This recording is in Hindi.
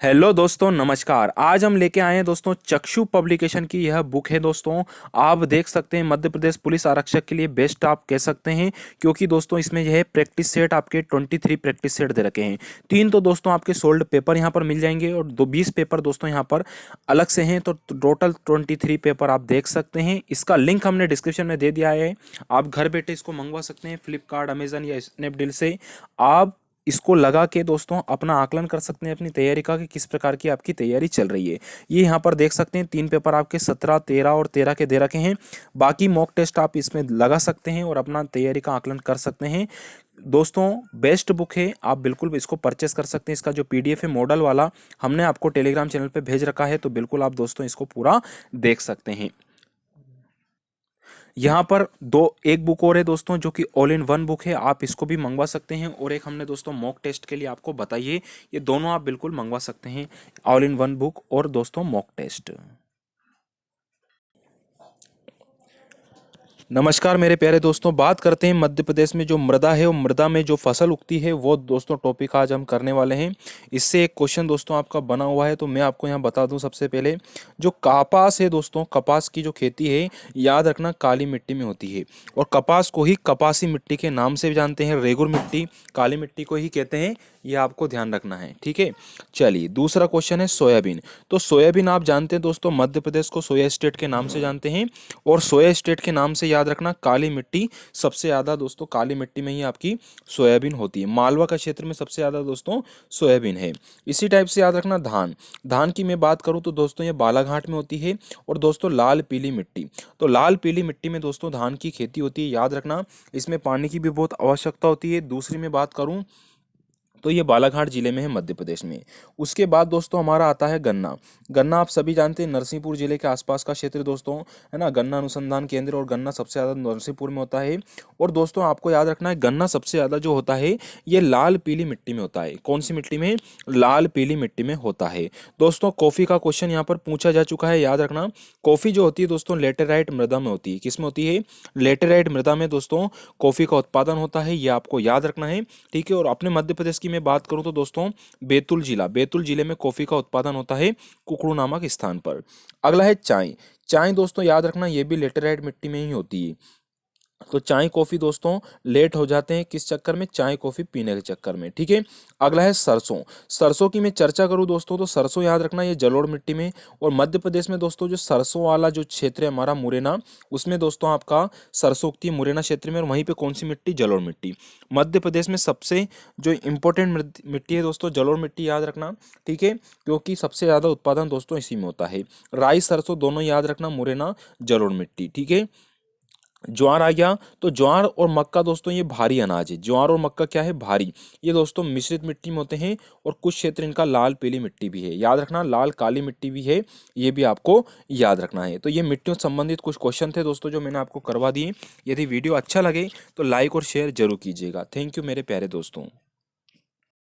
हेलो दोस्तों, नमस्कार। आज हम लेके आए हैं दोस्तों चक्षु पब्लिकेशन की यह बुक है दोस्तों। आप देख सकते हैं मध्य प्रदेश पुलिस आरक्षक के लिए बेस्ट आप कह सकते हैं, क्योंकि दोस्तों इसमें यह प्रैक्टिस सेट आपके 23 प्रैक्टिस सेट दे रखे हैं। 3 तो दोस्तों आपके सोल्ड पेपर यहाँ पर मिल जाएंगे और 20 पेपर दोस्तों यहाँ पर अलग से हैं, तो टोटल 23 पेपर आप देख सकते हैं। इसका लिंक हमने डिस्क्रिप्शन में दे दिया है। आप घर बैठे इसको मंगवा सकते हैं फ्लिपकार्ट, अमेजन या स्नैपडील से। आप इसको लगा के दोस्तों अपना आकलन कर सकते हैं अपनी तैयारी का कि किस प्रकार की आपकी तैयारी चल रही है। ये यहाँ पर देख सकते हैं 3 पेपर आपके 17, 13 और 13 के दे रखे हैं। बाकी मॉक टेस्ट आप इसमें लगा सकते हैं और अपना तैयारी का आकलन कर सकते हैं। दोस्तों बेस्ट बुक है, आप बिल्कुल इसको परचेस कर सकते हैं। इसका जो पीडीएफ है मॉडल वाला हमने आपको टेलीग्राम चैनल पे भेज रखा है, तो बिल्कुल आप दोस्तों इसको पूरा देख सकते हैं। यहाँ पर एक बुक और है दोस्तों जो कि ऑल इन वन बुक है, आप इसको भी मंगवा सकते हैं। और एक हमने दोस्तों मॉक टेस्ट के लिए आपको बताइए, ये दोनों आप बिल्कुल मंगवा सकते हैं, ऑल इन वन बुक और दोस्तों मॉक टेस्ट। नमस्कार मेरे प्यारे दोस्तों, बात करते हैं मध्य प्रदेश में जो मृदा है, वो मृदा में जो फसल उगती है वो दोस्तों टॉपिक आज हम करने वाले हैं। इससे एक क्वेश्चन दोस्तों आपका बना हुआ है, तो मैं आपको यहाँ बता दूं। सबसे पहले जो कपास है दोस्तों, कपास की जो खेती है याद रखना काली मिट्टी में होती है, और कपास को ही कपासी मिट्टी के नाम से भी जानते हैं। रेगुर मिट्टी काली मिट्टी को ही कहते हैं, ये आपको ध्यान रखना है, ठीक है। चलिए दूसरा क्वेश्चन है सोयाबीन। तो सोयाबीन आप जानते हैं दोस्तों, मध्य प्रदेश को सोया स्टेट के नाम से जानते हैं, और सोया स्टेट के नाम से याद रखना काली मिट्टी सबसे ज़्यादा दोस्तों, काली मिट्टी में ही आपकी सोयाबीन होती है। मालवा का क्षेत्र में सबसे ज़्यादा दोस्तों सोयाबीन है। इसी टाइप से याद रखना धान। धान की मैं बात करूं तो दोस्तों ये बालाघाट में होती है। और दोस्तों लाल पीली मिट्टी, तो लाल पीली मिट्टी में दोस्तों धान की खेती होती है, याद रखना। इसमें पानी की भी बहुत आवश्यकता होती है। दूसरी में बात करूं तो ये बालाघाट जिले में है, मध्य प्रदेश में। उसके बाद दोस्तों हमारा आता है गन्ना। गन्ना आप सभी जानते हैं नरसिंहपुर जिले के आसपास का क्षेत्र दोस्तों, है ना। गन्ना अनुसंधान केंद्र, और गन्ना सबसे ज़्यादा नरसिंहपुर में होता है। और दोस्तों आपको याद रखना है गन्ना सबसे ज़्यादा जो होता है ये लाल पीली मिट्टी में होता है। कौन सी मिट्टी में? लाल पीली मिट्टी में होता है। दोस्तों कॉफ़ी का क्वेश्चन यहाँ पर पूछा जा चुका है, याद रखना। कॉफ़ी जो होती है दोस्तों लेटेराइट मृदा में होती है। किस में होती है? लेटेराइट मृदा में दोस्तों कॉफ़ी का उत्पादन होता है, ये आपको याद रखना है, ठीक है। और अपने मध्य प्रदेश की मैं बात करूं तो दोस्तों बैतूल जिले में कॉफी का उत्पादन होता है, कुकड़ू नामक स्थान पर। अगला है चाय। चाय दोस्तों याद रखना ये भी लेटेराइट मिट्टी में ही होती है। तो चाय कॉफी दोस्तों लेट हो जाते हैं, किस चक्कर में? चाय कॉफी पीने के चक्कर में, ठीक है। अगला है सरसों। सरसों की मैं चर्चा करूं दोस्तों तो सरसों याद रखना ये जलोढ़ मिट्टी में। और मध्य प्रदेश में दोस्तों जो सरसों वाला जो क्षेत्र है हमारा मुरैना, उसमें दोस्तों आपका सरसों उगती है मुरैना क्षेत्र में। और वहीं पे कौन सी मिट्टी? जलोढ़ मिट्टी। मध्य प्रदेश में सबसे जो इंपॉर्टेंट मिट्टी है दोस्तों जलोढ़ मिट्टी, याद रखना, ठीक है, क्योंकि सबसे ज्यादा उत्पादन दोस्तों इसी में होता है। राई सरसों दोनों याद रखना, मुरैना जलोढ़ मिट्टी, ठीक है। ज्वार आ गया। तो ज्वार और मक्का दोस्तों ये भारी अनाज है। ज्वार और मक्का क्या है? भारी। ये दोस्तों मिश्रित मिट्टी में होते हैं, और कुछ क्षेत्र इनका लाल पीली मिट्टी भी है, याद रखना। लाल काली मिट्टी भी है, ये भी आपको याद रखना है। तो ये मिट्टियों से संबंधित कुछ क्वेश्चन थे दोस्तों जो मैंने आपको करवा दिए। यदि वीडियो अच्छा लगे तो लाइक और शेयर जरूर कीजिएगा। थैंक यू मेरे प्यारे दोस्तों।